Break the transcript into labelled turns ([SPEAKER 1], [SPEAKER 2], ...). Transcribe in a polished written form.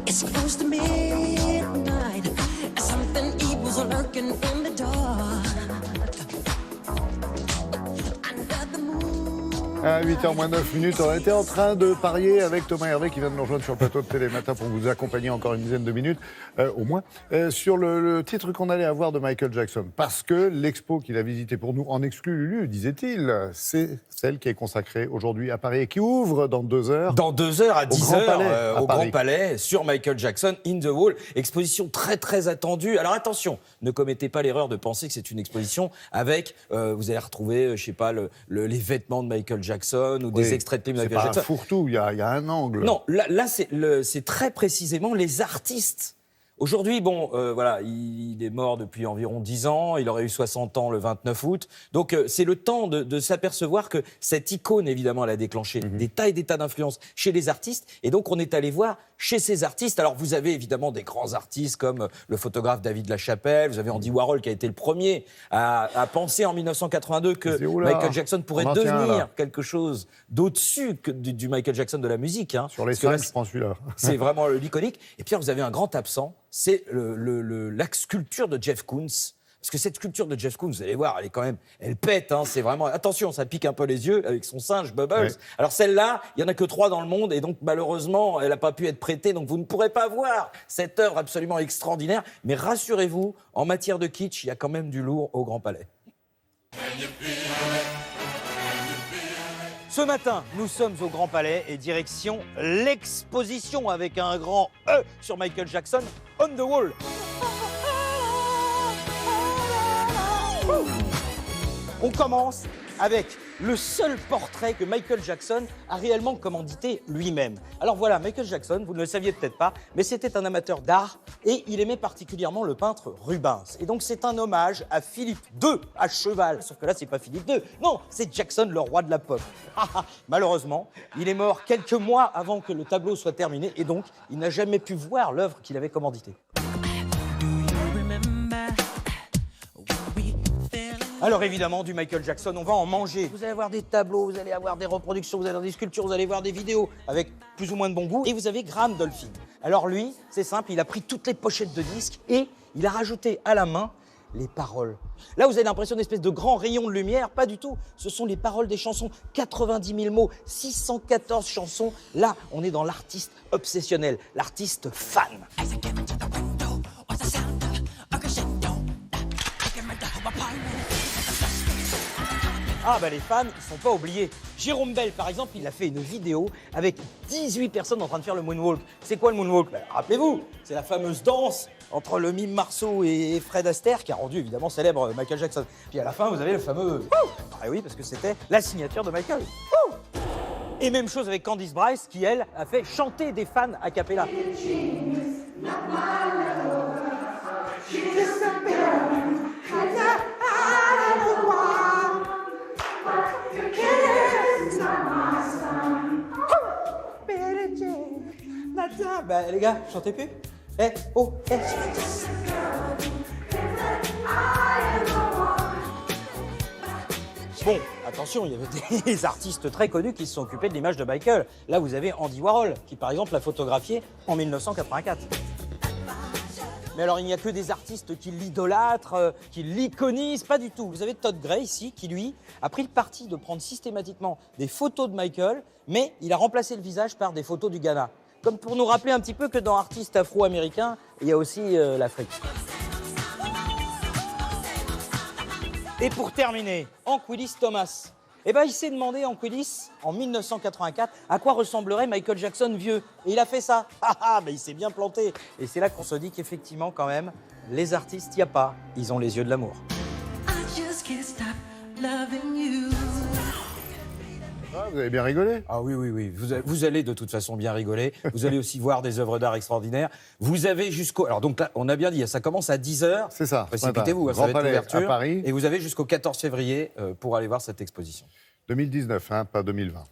[SPEAKER 1] It's close to midnight. Something evil's lurking in the dark. Under the moon.
[SPEAKER 2] À 8h-9, on était en train de parier avec Thomas Hervé qui vient de nous rejoindre sur le plateau de Télématin pour vous accompagner encore une dizaine de minutes, au moins, sur le titre qu'on allait avoir de Michael Jackson. Parce que l'expo qu'il a visité pour nous en exclu, Lulu, disait-il, c'est celle qui est consacrée aujourd'hui à Paris et qui ouvre dans 2 heures.
[SPEAKER 3] Dans 2 heures à 10 heures au Grand
[SPEAKER 2] Paris.
[SPEAKER 3] Palais sur Michael Jackson in the Wall. Exposition très très attendue. Alors attention, ne commettez pas l'erreur de penser que c'est une exposition avec, vous allez retrouver, je sais pas, les vêtements de Michael Jackson ou des extraits de films de Michael Jackson.
[SPEAKER 2] C'est pas un fourre-tout, il y a un angle.
[SPEAKER 3] Non, là c'est très précisément les artistes. Aujourd'hui, bon, voilà, il est mort depuis environ 10 ans, il aurait eu 60 ans le 29 août, donc c'est le temps de s'apercevoir que cette icône, évidemment, elle a déclenché des tas et des tas d'influences chez les artistes, et donc on est allé voir chez ces artistes. Alors vous avez évidemment des grands artistes comme le photographe David Lachapelle, vous avez Andy Warhol qui a été le premier à penser en 1982 que Michael Jackson pourrait devenir quelque chose d'au-dessus que du Michael Jackson de la musique. Hein.
[SPEAKER 2] Sur les 5, je prends celui-là.
[SPEAKER 3] C'est vraiment l'iconique. Et puis vous avez un grand absent, c'est la sculpture de Jeff Koons. Parce que cette sculpture de Jeff Koons, vous allez voir, elle pète, hein, c'est vraiment... Attention, ça pique un peu les yeux avec son singe Bubbles. Ouais. Alors celle-là, il n'y en a que 3 dans le monde et donc malheureusement, elle n'a pas pu être prêtée, donc vous ne pourrez pas voir cette œuvre absolument extraordinaire. Mais rassurez-vous, en matière de kitsch, il y a quand même du lourd au Grand Palais. Ce matin, nous sommes au Grand Palais et direction l'exposition avec un grand E sur Michael Jackson, On the Wall. On commence avec le seul portrait que Michael Jackson a réellement commandité lui-même. Alors voilà, Michael Jackson, vous ne le saviez peut-être pas, mais c'était un amateur d'art et il aimait particulièrement le peintre Rubens. Et donc c'est un hommage à Philippe II, à cheval. Sauf que là, c'est pas Philippe II, non, c'est Jackson, le roi de la pop. Malheureusement, il est mort quelques mois avant que le tableau soit terminé et donc il n'a jamais pu voir l'œuvre qu'il avait commanditée. Alors évidemment, du Michael Jackson, on va en manger. Vous allez avoir des tableaux, vous allez avoir des reproductions, vous allez avoir des sculptures, vous allez voir des vidéos avec plus ou moins de bon goût. Et vous avez Graham Dolphin. Alors lui, c'est simple, il a pris toutes les pochettes de disques et il a rajouté à la main les paroles. Là, vous avez l'impression d'une espèce de grand rayon de lumière. Pas du tout. Ce sont les paroles des chansons. 90 000 mots, 614 chansons. Là, on est dans l'artiste obsessionnel, l'artiste fan. Ah bah les fans, ils sont pas oubliés. Jérôme Bell, par exemple, il a fait une vidéo avec 18 personnes en train de faire le moonwalk. C'est quoi le moonwalk? Bah, rappelez-vous, c'est la fameuse danse entre le mime Marceau et Fred Astaire qui a rendu évidemment célèbre Michael Jackson. Puis à la fin, vous avez le fameux... Ah oui, parce que c'était la signature de Michael. Et même chose avec Candice Bryce qui, elle, a fait chanter des fans a cappella. Bah les gars, chantez plus. Bon, attention, il y avait des artistes très connus qui se sont occupés de l'image de Michael. Là, vous avez Andy Warhol, qui par exemple l'a photographié en 1984. Mais alors, il n'y a que des artistes qui l'idolâtrent, qui l'iconisent, pas du tout. Vous avez Todd Gray ici, qui lui a pris le parti de prendre systématiquement des photos de Michael, mais il a remplacé le visage par des photos du Ghana. Comme pour nous rappeler un petit peu que dans artistes afro-américains, il y a aussi l'Afrique. Et pour terminer, Hank Willis Thomas. Eh ben, il s'est demandé, Hank Willis, en 1984, à quoi ressemblerait Michael Jackson vieux. Et il a fait ça. Ben il s'est bien planté. Et c'est là qu'on se dit qu'effectivement, quand même, les artistes, il n'y a pas. Ils ont les yeux de l'amour.
[SPEAKER 2] Ah, vous avez bien rigolé?
[SPEAKER 3] Ah oui. Vous allez de toute façon bien rigoler. Vous allez aussi voir des œuvres d'art extraordinaires. Vous avez jusqu'au... Alors donc là, on a bien dit, ça commence à 10h.
[SPEAKER 2] C'est ça.
[SPEAKER 3] Précipitez-vous, ça va être l'ouverture.
[SPEAKER 2] À Paris.
[SPEAKER 3] Et vous avez jusqu'au 14 février pour aller voir cette exposition.
[SPEAKER 2] 2019, hein, pas 2020.